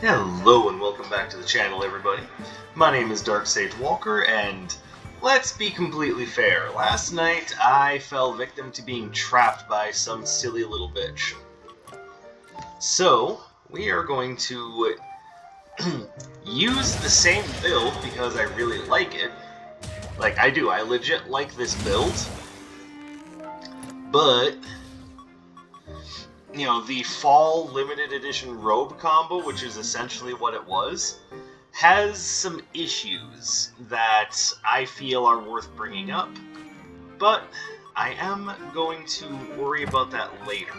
Hello and welcome back to the channel, everybody. My name is Dark Sage Walker, and let's be completely fair. Last night I fell victim to being trapped by some silly little bitch. So, we are going to use the same build because I really like it. Like, I do, I legit like this build. But you know, the fall limited edition robe combo, which is essentially what it was, has some issues that I feel are worth bringing up, but I am going to worry about that later.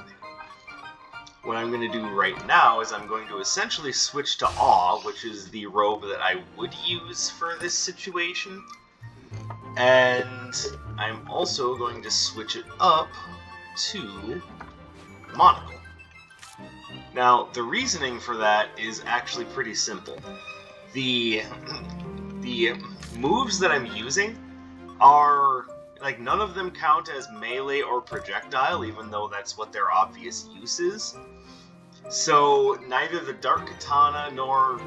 What I'm going to do right now is I'm going to essentially switch to Awe, which is the robe that I would use for this situation, and I'm also going to switch it up to Monocle. Now, the reasoning for that is actually pretty simple. The moves that I'm using are, like, none of them count as melee or projectile, even though that's what their obvious use is. So, neither the Dark Katana nor,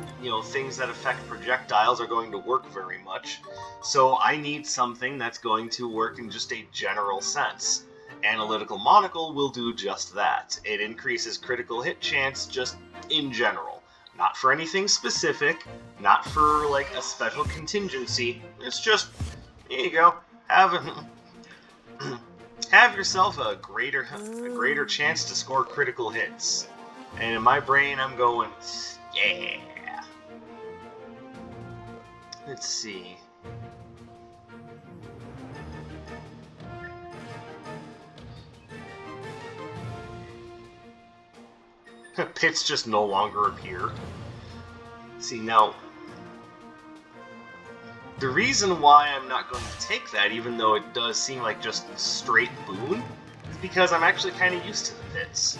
things that affect projectiles are going to work very much. So I need something that's going to work in just a general sense. Analytical Monocle will do just that. It increases critical hit chance just in general. Not for anything specific, not for, like, a special contingency. It's just, here you go, have yourself a greater chance to score critical hits. And in my brain, I'm going, yeah. Let's see. Pits just no longer appear. See, now, the reason why I'm not going to take that, even though it does seem like just straight boon, is because I'm actually kind of used to the pits.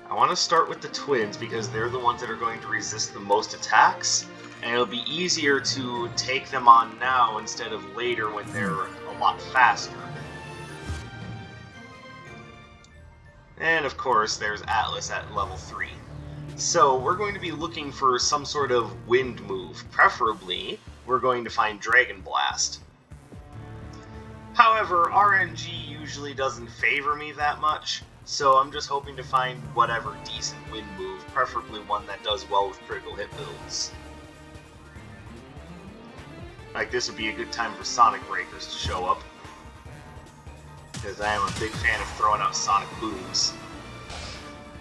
I want to start with the twins because they're the ones that are going to resist the most attacks, and it'll be easier to take them on now instead of later when they're a lot faster. And of course, there's Atlas at level 3. So we're going to be looking for some sort of wind move. Preferably, we're going to find Dragon Blast. However, RNG usually doesn't favor me that much, so I'm just hoping to find whatever decent wind move, preferably one that does well with critical hit builds. Like, this would be a good time for Sonic Breakers to show up, because I am a big fan of throwing out Sonic Booms.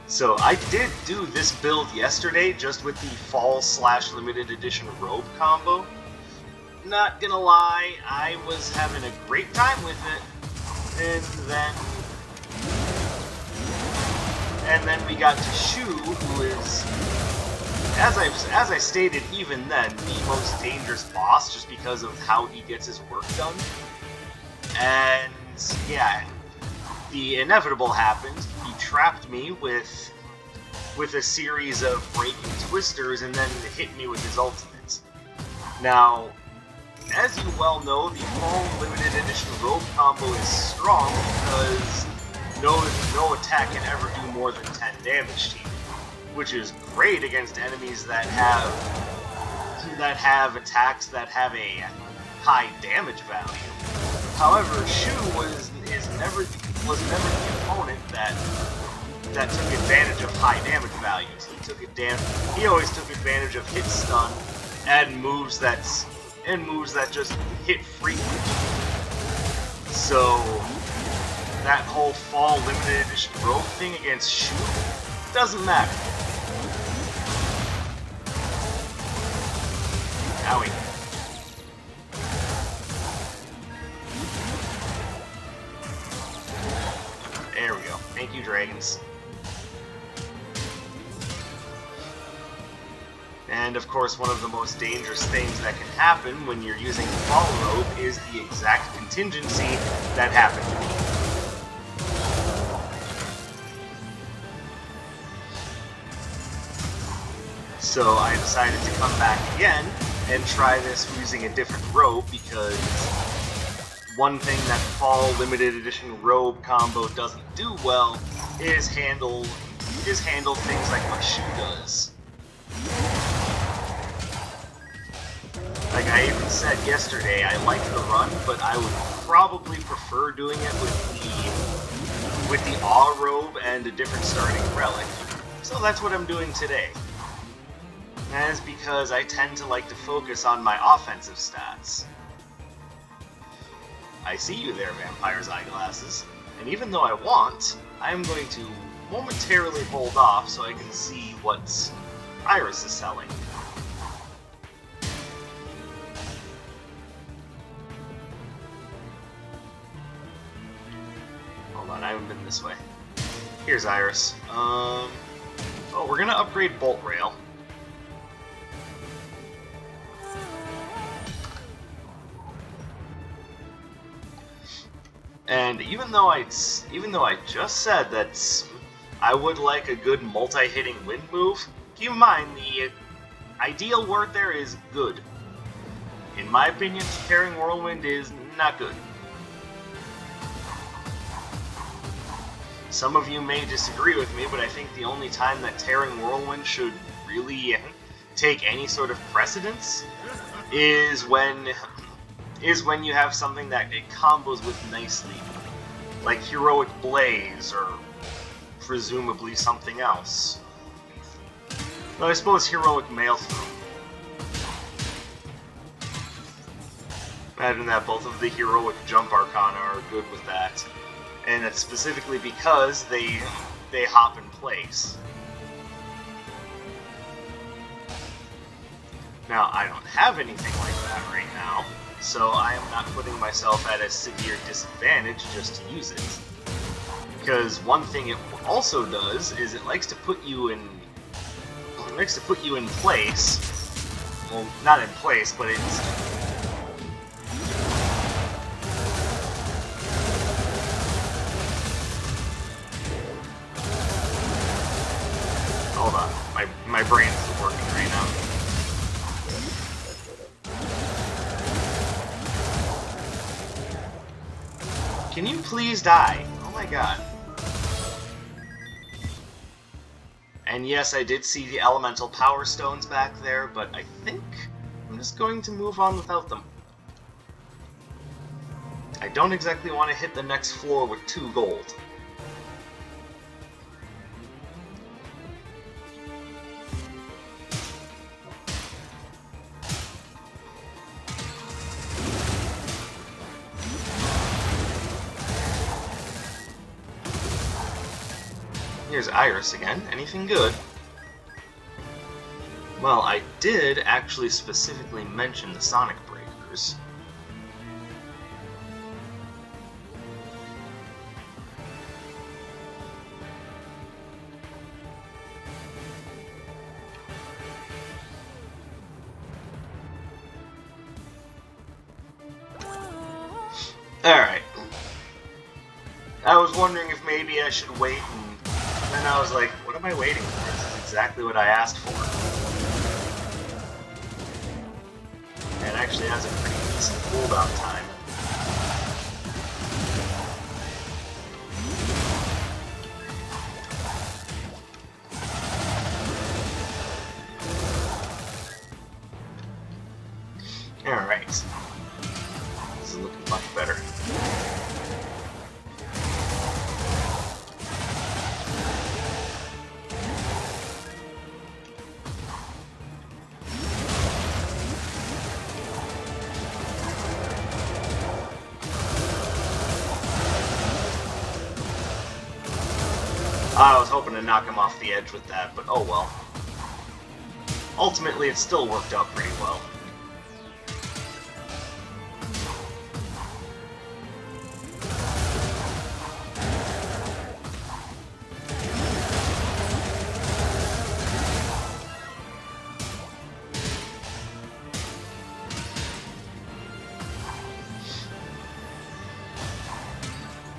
So I did do this build yesterday, just with the fall/limited edition robe combo. Not gonna lie, I was having a great time with it, and then we got to Shuu, who is, as I stated even then, the most dangerous boss, just because of how he gets his work done. And yeah, the inevitable happened. He trapped me with a series of breaking twisters and then hit me with his ultimate. Now, as you well know, the fall limited edition robe combo is strong because no attack can ever do more than 10 damage to you, which is great against enemies that have attacks that have a high damage value. However, Shuu was never the opponent that took advantage of high damage values. He always took advantage of hit stun and moves that just hit frequently. So that whole fall limited edition robe thing against Shuu doesn't matter. Owie. There we go. Thank you, dragons. And of course, one of the most dangerous things that can happen when you're using the fall robe is the exact contingency that happened to me. So I decided to come back again and try this using a different robe, because one thing that fall limited edition robe combo doesn't do well is handle just handle things like what Shuu does. Like I even said yesterday, I like the run, but I would probably prefer doing it with the awe robe and a different starting relic. So that's what I'm doing today. And that is because I tend to like to focus on my offensive stats. I see you there, Vampire's Eyeglasses. And even though I want, I am going to momentarily hold off so I can see what Iris is selling. Hold on, I haven't been this way. Here's Iris. Oh, we're gonna upgrade Bolt Rail. And even though I just said that I would like a good multi-hitting wind move, keep in mind the ideal word there is good. In my opinion, Tearing Whirlwind is not good. Some of you may disagree with me, but I think the only time that Tearing Whirlwind should really take any sort of precedence is when you have something that it combos with nicely, like Heroic Blaze or presumably something else. Though I suppose Heroic Maelstrom. Imagine that both of the Heroic Jump Arcana are good with that. And that's specifically because they hop in place. Now, I don't have anything like that right now, so I am not putting myself at a severe disadvantage just to use it. Because one thing it also does is it likes to put you in place. Well, not in place, but it's hold on, my brain isn't working right now. Can you please die? Oh my god. And yes, I did see the elemental power stones back there, but I think I'm just going to move on without them. I don't exactly want to hit the next floor with 2 gold. Here's Iris again. Anything good? Well, I did actually specifically mention the Sonic Breakers. Alright. I was wondering if maybe I should wait and then I was like, what am I waiting for? This is exactly what I asked for. And it actually has a pretty decent cooldown time. Alright. This is looking much better. I was hoping to knock him off the edge with that, but oh well. Ultimately, it still worked out pretty well.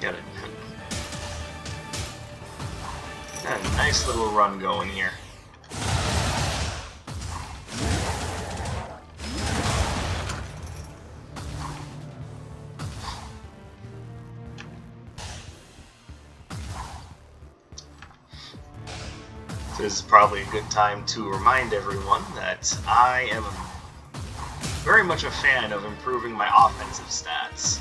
Get it. Got a nice little run going here. This is probably a good time to remind everyone that I am very much a fan of improving my offensive stats.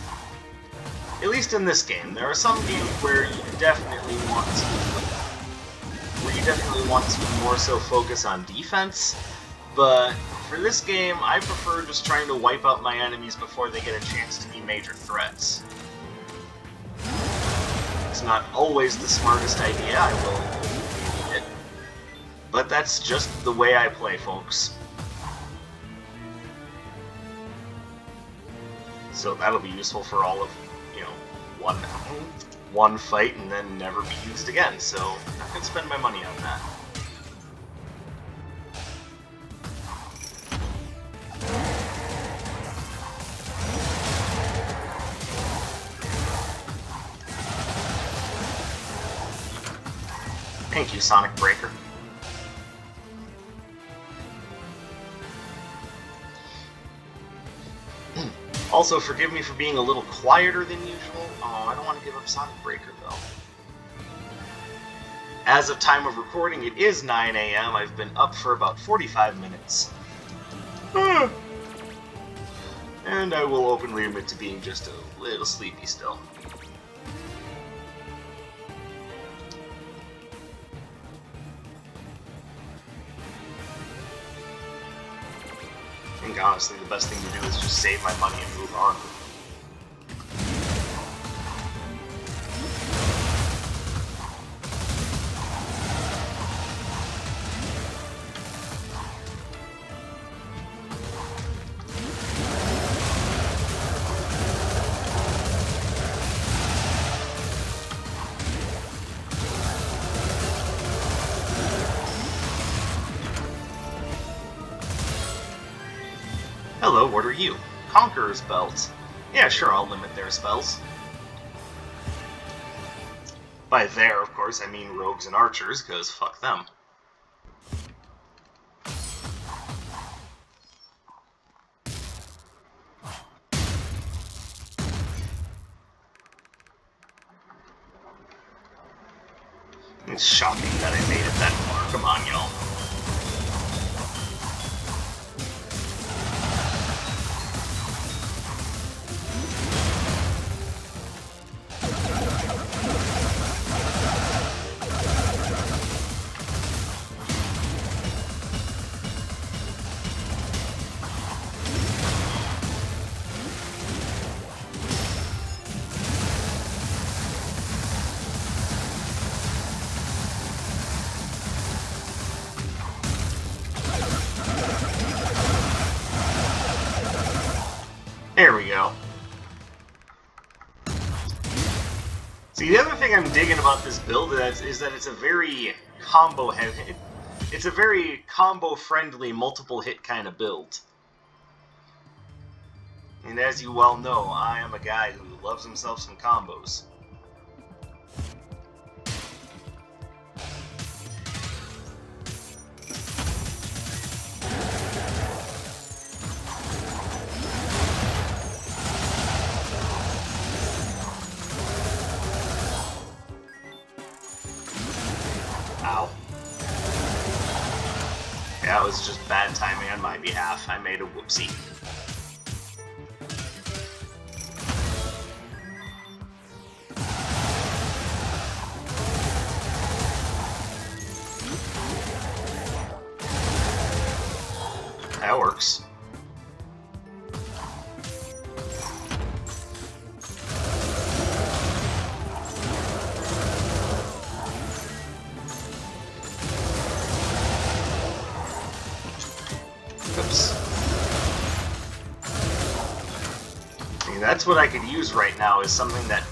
At least in this game. There are some games where you definitely want to more so focus on defense, but for this game, I prefer just trying to wipe out my enemies before they get a chance to be major threats. It's not always the smartest idea, I will admit, but that's just the way I play, folks. So that'll be useful for all of, one fight and then never be used again, so I can spend my money on that. Thank you, Sonic Breaker. Also, forgive me for being a little quieter than usual. Oh, I don't want to give up Sonic Breaker, though. As of time of recording, it is 9 a.m. I've been up for about 45 minutes. And I will openly admit to being just a little sleepy still. I think honestly the best thing to do is just save my money and move on. Hello, what are you? Conqueror's Belt. Yeah, sure, I'll limit their spells. By there, of course, I mean rogues and archers, because fuck them. It's shocking that I made it that far. Come on, y'all. There we go. See, the other thing I'm digging about this build is that it's a very combo-heavy. It's a very combo-friendly, multiple-hit kind of build. And as you well know, I am a guy who loves himself some combos. Ow. That was just bad timing on my behalf. I made a whoopsie. That works. Oops. See, that's what I could use right now is something that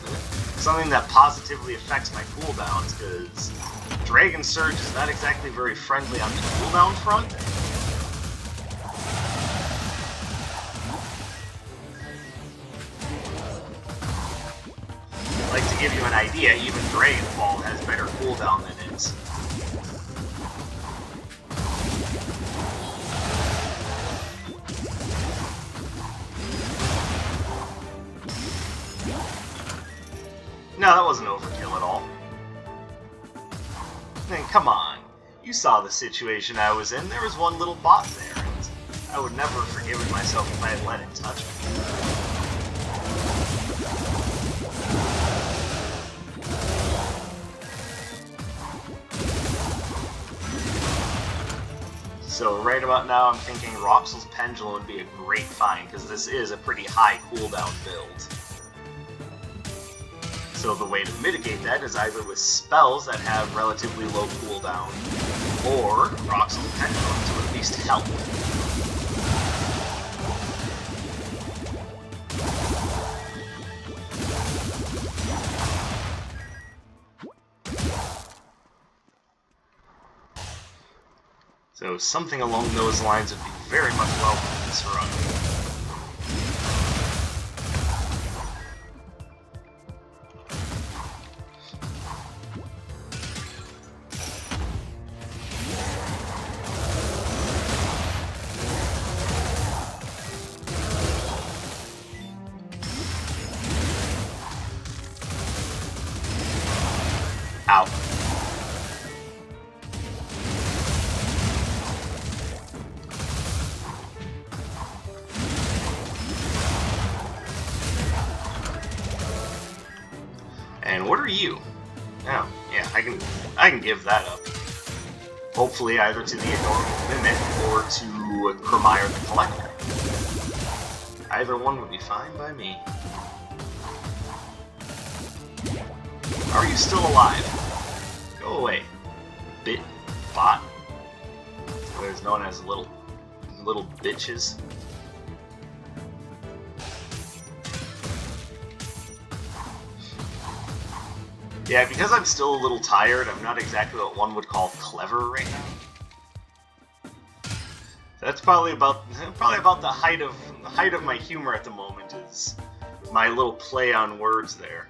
positively affects my cooldowns, because Dragon Surge is not exactly very friendly on the cooldown front. Like, to give you an idea, even Dragon Ball has better cooldown than it. No, that wasn't overkill at all. I mean, come on. You saw the situation I was in. There was one little bot there, and I would never have forgiven myself if I had let it touch me. So right about now, I'm thinking Roxel's Pendulum would be a great find, because this is a pretty high cooldown build. So the way to mitigate that is either with spells that have relatively low cooldown, or Roxel's Pendulum to at least help. So something along those lines would be very much welcome in this run. Ow. And what are you? Oh, yeah, I can give that up. Hopefully either to the Adorable Mimic or to Cremire the Collector. Either one would be fine by me. Are you still alive? Go away. Bot. What is known as little bitches. Yeah, because I'm still a little tired, I'm not exactly what one would call clever right now. That's probably about the height of my humor at the moment is my little play on words there.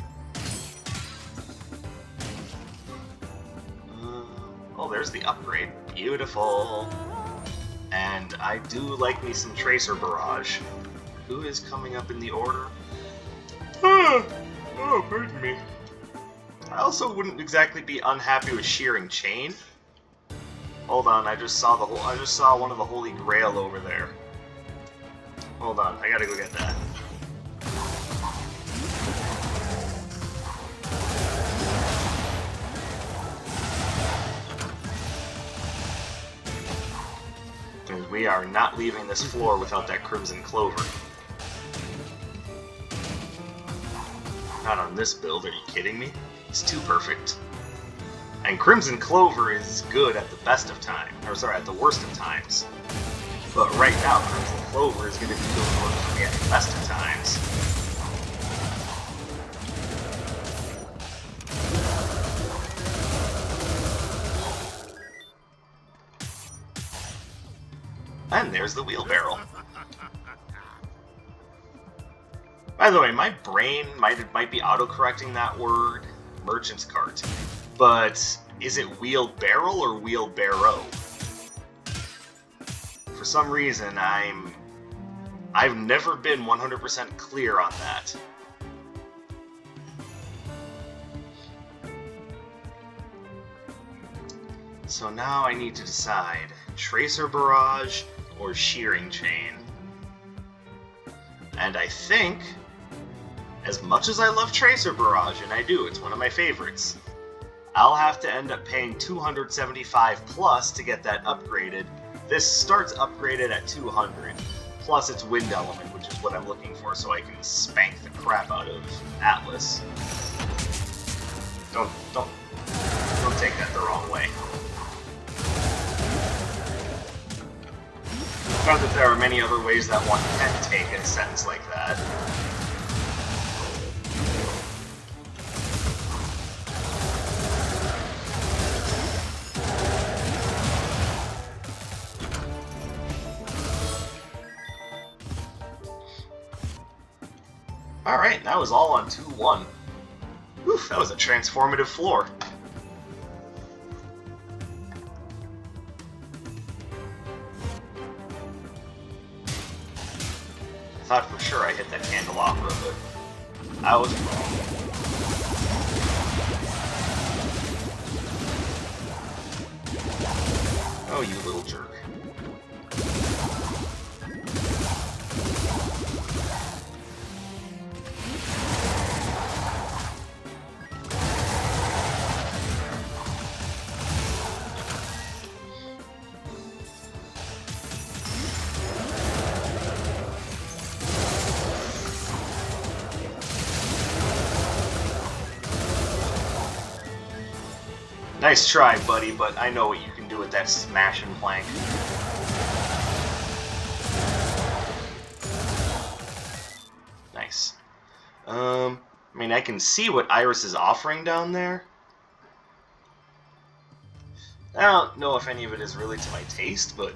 Oh, there's the upgrade. Beautiful. And I do like me some Tracer Barrage. Who is coming up in the order? Oh, pardon me. I also wouldn't exactly be unhappy with Shearing Chain. Hold on, I just saw one of the Holy Grail over there. Hold on, I gotta go get that. Because we are not leaving this floor without that Crimson Clover. Not on this build, are you kidding me? It's too perfect. And Crimson Clover is good at the best of times, or sorry, at the worst of times. But right now, Crimson Clover is going to be doing work for me at the best of times. And there's the wheelbarrow. By the way, my brain might be auto-correcting that word, merchant's cart. But is it wheelbarrow or wheelbarrow? For some reason, I've never been 100% clear on that. So now I need to decide, Tracer Barrage or Shearing Chain. And I think, as much as I love Tracer Barrage, and I do, it's one of my favorites, I'll have to end up paying 275 plus to get that upgraded. This starts upgraded at 200, plus its Wind Element, which is what I'm looking for, so I can spank the crap out of Atlas. Don't take that the wrong way. Not that there are many other ways that one can take a sentence like that. Alright, that was all on 2-1. Oof, that was a transformative floor. I thought for sure I hit that candelabra, but I was wrong. Oh, you little jerk. Nice try, buddy, but I know what you can do with that smash and plank. Nice. I mean, I can see what Iris is offering down there. I don't know if any of it is really to my taste, but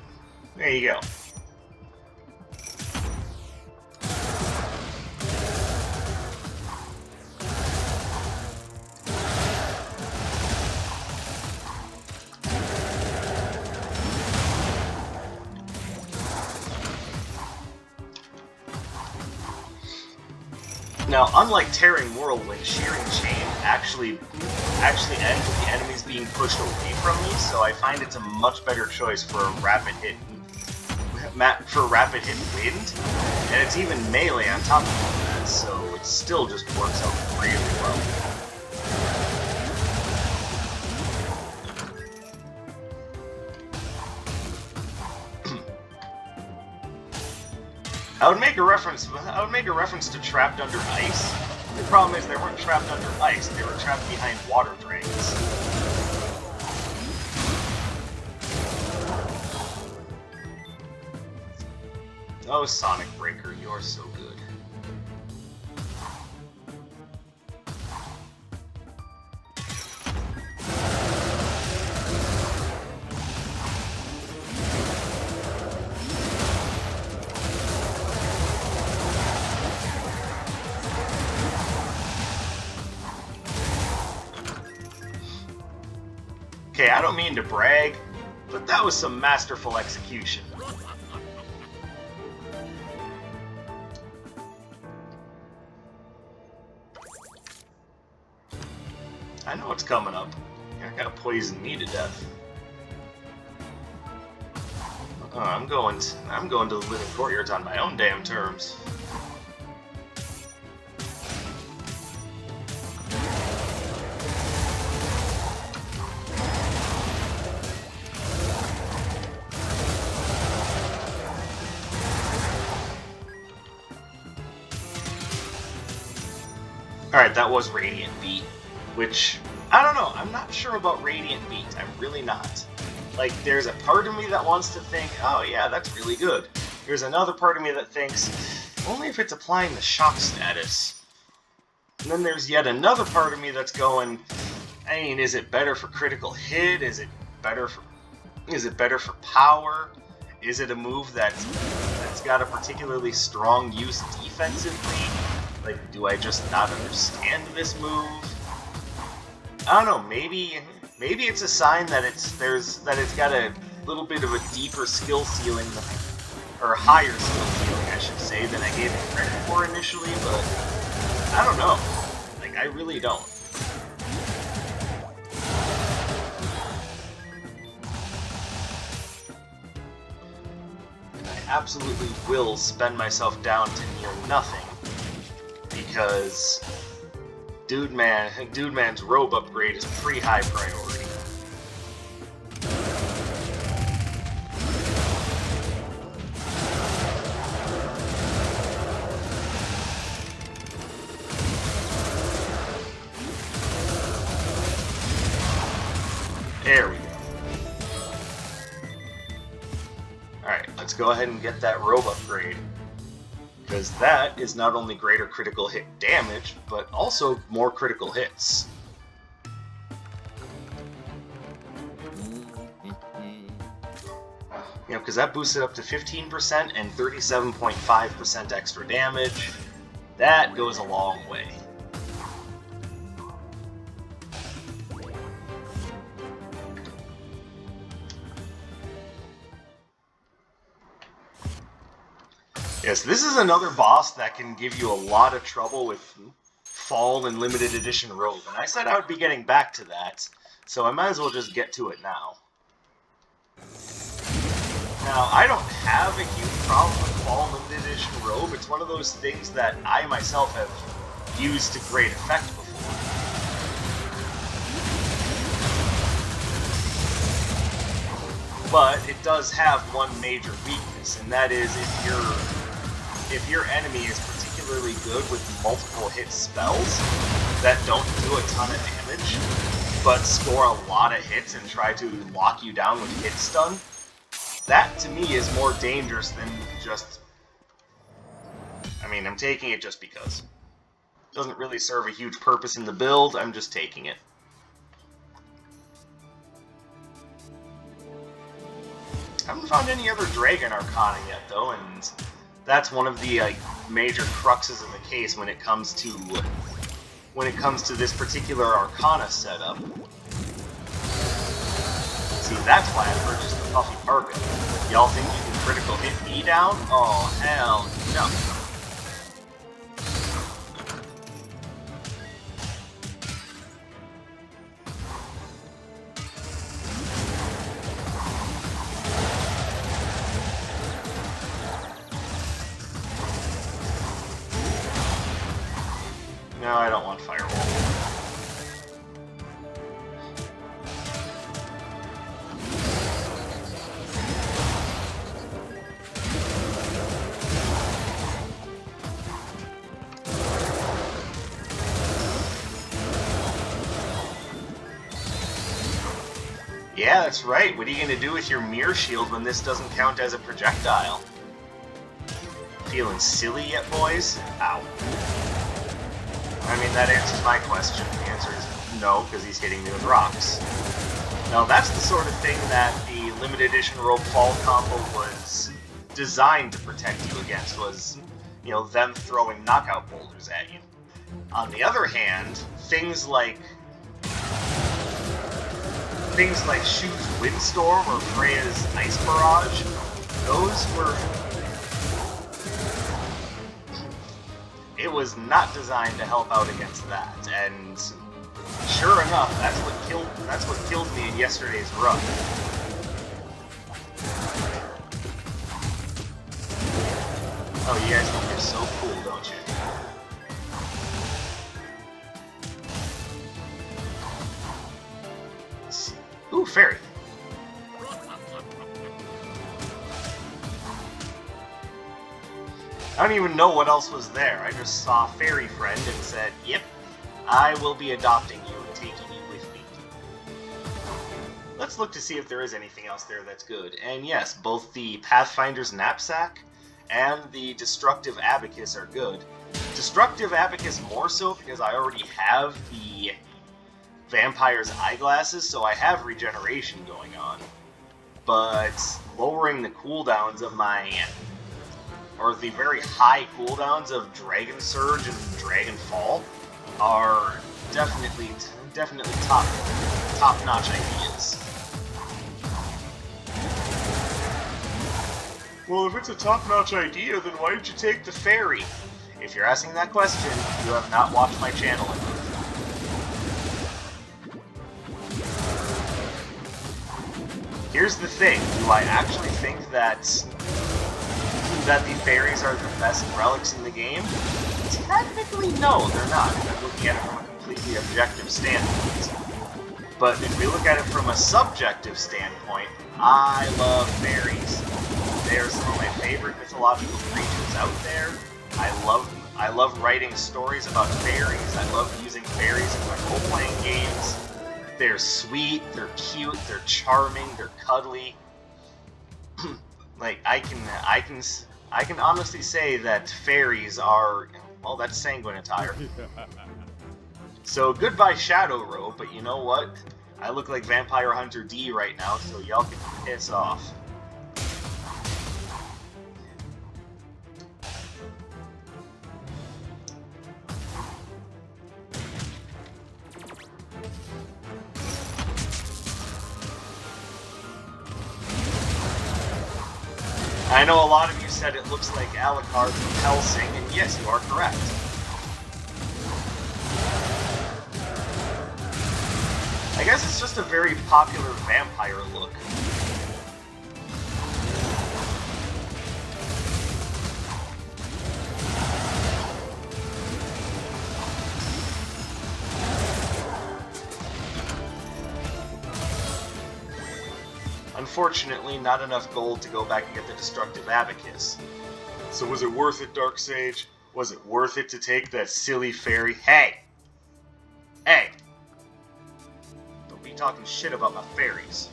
there you go. Now, unlike Tearing Whirlwind, Shearing Chain actually ends with the enemies being pushed away from me, so I find it's a much better choice for a rapid hit wind, and it's even melee on top of that, so it still just works out really well. I would make a reference to Trapped Under Ice. The problem is they weren't trapped under ice, they were trapped behind water dragons. Oh, Sonic Breaker, you're so good. Okay, I don't mean to brag, but that was some masterful execution. I know what's coming up. You're not gonna poison me to death. I'm going to the Living Courtyards on my own damn terms. Alright, that was Radiant Beat, which, I don't know, I'm not sure about Radiant Beat, I'm really not. Like, there's a part of me that wants to think, oh yeah, that's really good. There's another part of me that thinks, only if it's applying the shock status. And then there's yet another part of me that's going, I mean, is it better for critical hit? Is it better for power? Is it a move that's got a particularly strong use defensively? Like, do I just not understand this move? I don't know. Maybe it's a sign that it's got a little bit of a deeper skill ceiling, or higher skill ceiling, I should say, than I gave it credit for initially. But I don't know. Like, I really don't. I absolutely will spend myself down to near nothing. Because Dude Man's robe upgrade is pretty high priority. There we go. Alright, let's go ahead and get that robe upgrade. Because that is not only greater critical hit damage, but also more critical hits. You know, because that boosts it up to 15% and 37.5% extra damage. That goes a long way. Yes, this is another boss that can give you a lot of trouble with Fall and Limited Edition Robe, and I said I would be getting back to that, so I might as well just get to it now. Now, I don't have a huge problem with Fall Limited Edition Robe. It's one of those things that I myself have used to great effect before. But it does have one major weakness, and that is if your enemy is particularly good with multiple hit spells that don't do a ton of damage, but score a lot of hits and try to lock you down with hit stun, that to me is more dangerous than just... I mean, I'm taking it just because. It doesn't really serve a huge purpose in the build, I'm just taking it. I haven't found any other Dragon Arcana yet, though, and that's one of the major cruxes of the case when it comes to this particular Arcana setup. See, that's why I purchased the Puffy Parka. Y'all think you can critical hit me down? Oh, hell no. No, I don't want Firewall. Yeah, that's right. What are you going to do with your mirror shield when this doesn't count as a projectile? Feeling silly yet, boys? Ow. I mean, that answers my question. The answer is no, because he's hitting me with rocks. Now, that's the sort of thing that the limited edition robe fall combo was designed to protect you against, was, you know, them throwing knockout boulders at you. On the other hand, things like Shuu's Windstorm or Freya's Ice Barrage, those were... It was not designed to help out against that, and sure enough, that's what killed me in yesterday's run. Oh, you guys think you're so cool, don't you? Let's see. Ooh, fairy. I don't even know what else was there. I just saw Fairy Friend and said, yep, I will be adopting you and taking you with me. Let's look to see if there is anything else there that's good. And yes, both the Pathfinder's Knapsack and the Destructive Abacus are good. Destructive Abacus more so because I already have the Vampire's Eyeglasses, so I have regeneration going on. But lowering the cooldowns of my... or the very high cooldowns of Dragon Surge and Dragon Fall are definitely top-notch ideas. Well, if it's a top-notch idea, then why did you take the fairy? If you're asking that question, you have not watched my channel enough. Here's the thing, do I actually think that the fairies are the best relics in the game? Technically, no, they're not. I'm looking at it from a completely objective standpoint. But if we look at it from a subjective standpoint, I love fairies. They are some of my favorite mythological creatures out there. I love writing stories about fairies. I love using fairies in my role-playing games. They're sweet, they're cute, they're charming, they're cuddly. Like, I can honestly say that fairies are, well, that's sanguine attire. So goodbye Shadow Robe, but you know what? I look like Vampire Hunter D right now, so y'all can piss off. I know a lot of you said it looks like Alucard from Hellsing, and yes, you are correct. I guess it's just a very popular vampire look. Unfortunately, not enough gold to go back and get the destructive abacus. So was it worth it, Dark Sage? Was it worth it to take that silly fairy? Hey! Hey! Don't be talking shit about my fairies.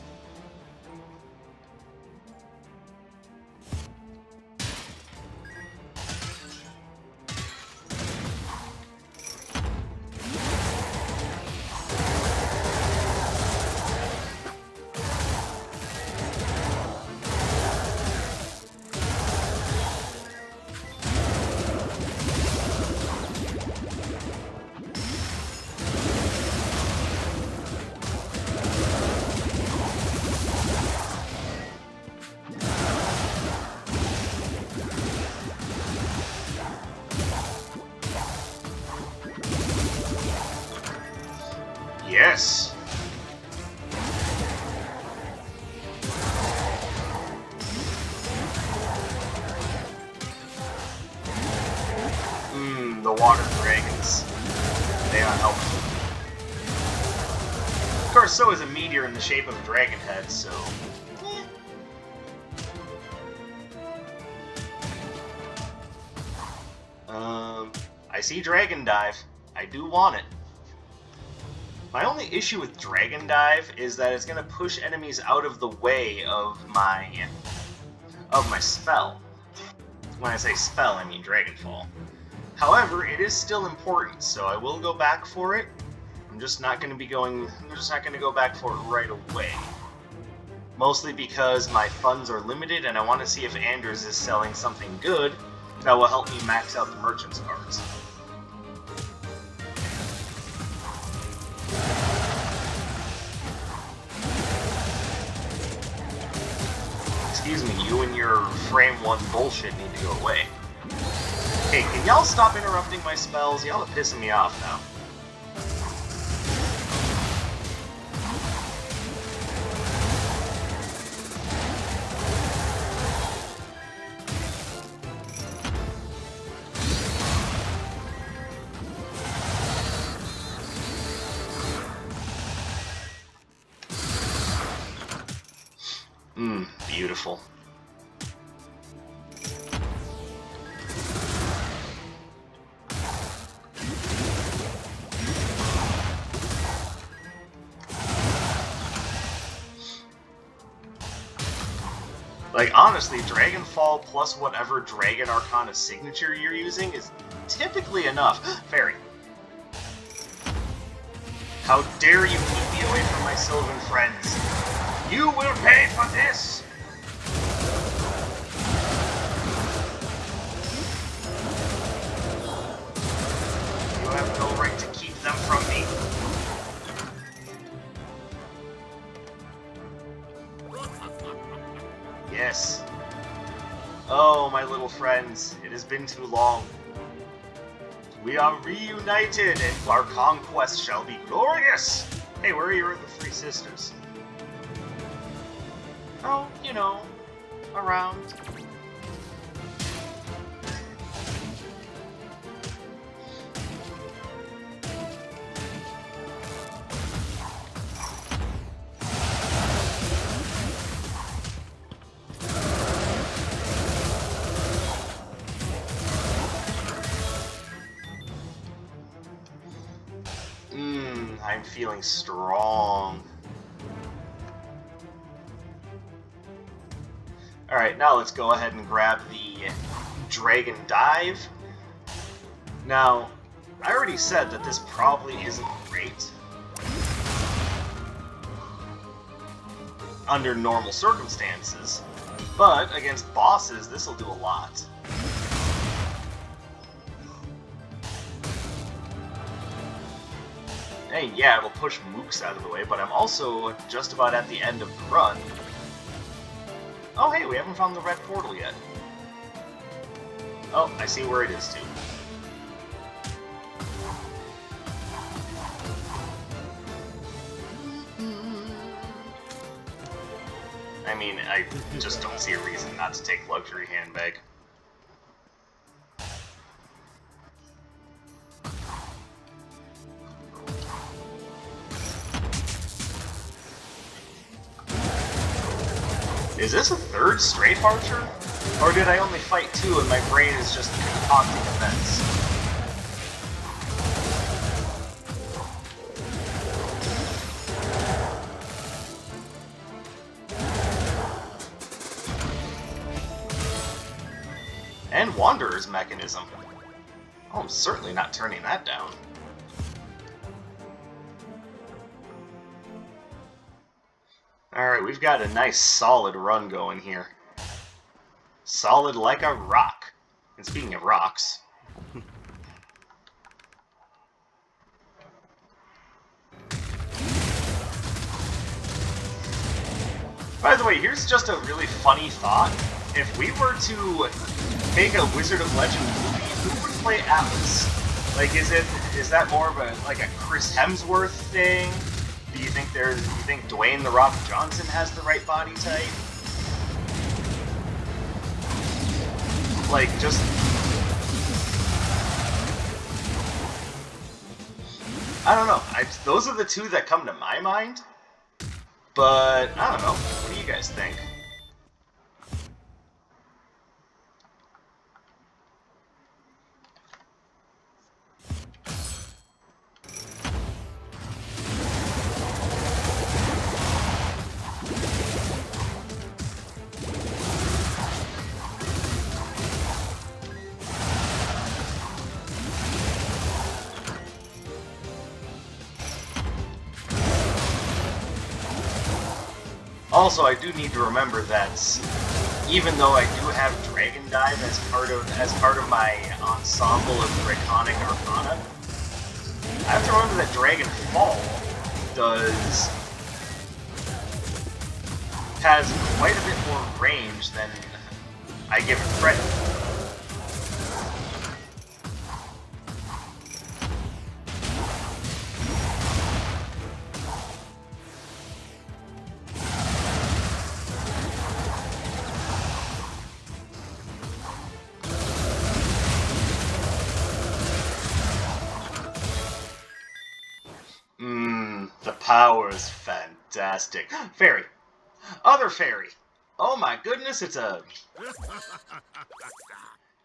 Yes! The water dragons. They are helpful. Of course, so is a meteor in the shape of a dragon head, so... I see Dragon Dive. I do want it. My only issue with Dragon Dive is that it's going to push enemies out of the way of my spell. When I say spell, I mean Dragonfall. However, it is still important, so I will go back for it. I'm just not going to go back for it right away. Mostly because my funds are limited and I want to see if Anders is selling something good that will help me max out the merchant's cards. Excuse me, you and your frame 1 bullshit need to go away. Hey, can y'all stop interrupting my spells? Y'all are pissing me off now. Beautiful. Like, honestly, Dragonfall plus whatever Dragon Arcana signature you're using is typically enough. Fairy. How dare you keep me away from my Sylvan friends? You will pay for this! You have no right to keep them from me. Yes. Oh, my little friends, it has been too long. We are reunited, and our conquest shall be glorious! Hey, where are your other 3 sisters? Oh, you know, around. I'm feeling strong. Alright, now let's go ahead and grab the Dragon Dive. Now, I already said that this probably isn't great under normal circumstances, but against bosses, this will do a lot. Hey, yeah, it'll push mooks out of the way, but I'm also just about at the end of the run. Oh, hey, we haven't found the red portal yet. Oh, I see where it is, too. I mean, I just don't see a reason not to take Luxury Handbag. Is this a third strafe archer? Or did I only fight 2 and my brain is just concocting events? And Wanderer's Mechanism. Oh, I'm certainly not turning that down. Alright, we've got a nice solid run going here. Solid like a rock. And speaking of rocks... By the way, here's just a really funny thought. If we were to make a Wizard of Legend movie, who would play Atlas? Like, is that more of a Chris Hemsworth thing? Do you think Dwayne "The Rock" Johnson has the right body type? Like, just... I don't know. Those are the 2 that come to my mind. But, I don't know. What do you guys think? Also, I do need to remember that even though I do have Dragon Dive as part of my ensemble of Draconic Arcana, I have to remember that Dragon Fall has quite a bit more range than I give it credit for. The power is fantastic. Fairy. Other fairy. Oh my goodness,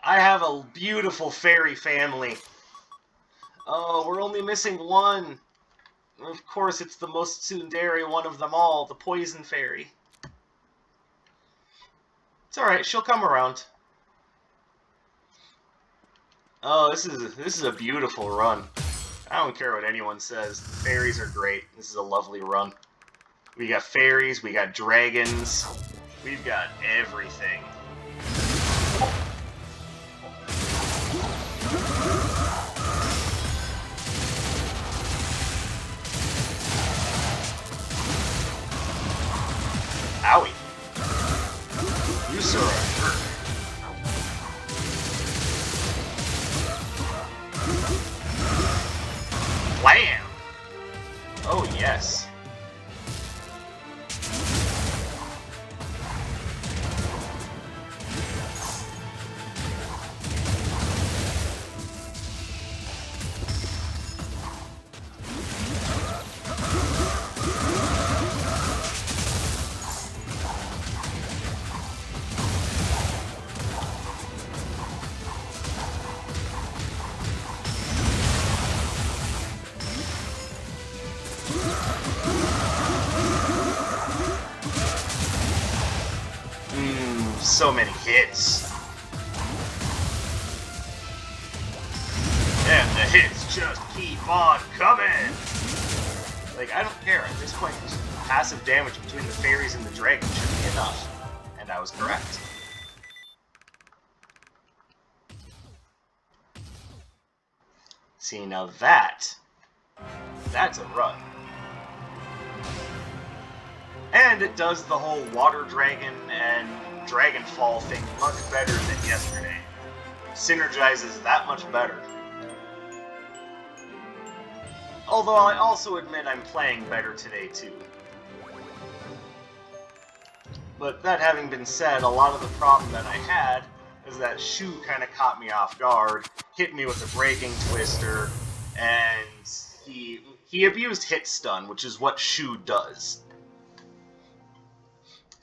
I have a beautiful fairy family. Oh, we're only missing one. Of course, it's the most tsundere one of them all, the poison fairy. It's alright, she'll come around. Oh, this is a beautiful run. I don't care what anyone says. Fairies are great. This is a lovely run. We got fairies, we got dragons, we've got everything. Owie. You sir are a jerk. Blam! Oh, yes. So many hits. And the hits just keep on coming. Like, I don't care. At this point, just passive damage between the fairies and the dragon should be enough. And I was correct. See, now that's a run. And it does the whole water dragon and Dragonfall thing much better than yesterday. Synergizes that much better. Although I also admit I'm playing better today too. But that having been said, a lot of the problem that I had is that Shuu kind of caught me off guard, hit me with a breaking twister, and he abused hit stun, which is what Shuu does.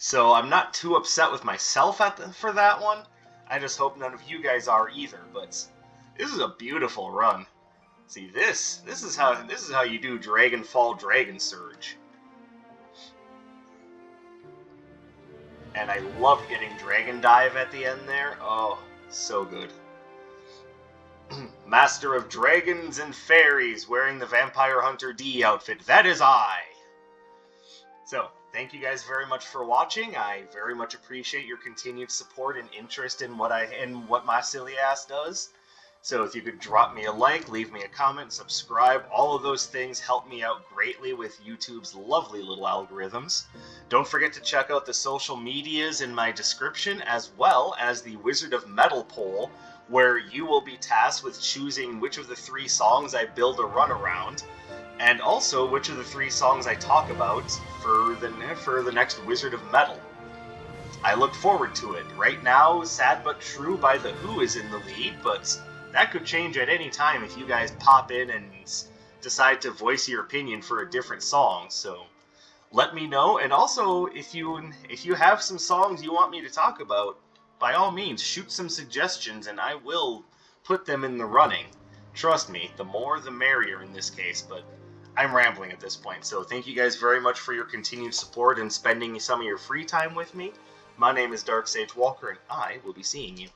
So I'm not too upset with myself for that one. I just hope none of you guys are either, but this is a beautiful run. See, this is how you do Dragonfall Dragon Surge. And I love getting Dragon Dive at the end there. Oh, so good. Master of Dragons and Fairies wearing the Vampire Hunter D outfit. That is I! So, thank you guys very much for watching. I very much appreciate your continued support and interest in what my silly ass does. So if you could drop me a like, leave me a comment, subscribe, all of those things help me out greatly with YouTube's lovely little algorithms. Don't forget to check out the social medias in my description, as well as the Wizard of Metal poll, where you will be tasked with choosing which of the 3 songs I build a run around, and also which of the 3 songs I talk about for the next Wizard of Metal. I look forward to it. Right now, Sad But True by The Who is in the lead, but that could change at any time if you guys pop in and decide to voice your opinion for a different song, so let me know. And also, if you have some songs you want me to talk about, by all means, shoot some suggestions and I will put them in the running. Trust me, the more the merrier in this case, but I'm rambling at this point, so thank you guys very much for your continued support and spending some of your free time with me. My name is Dark Sage Walker, and I will be seeing you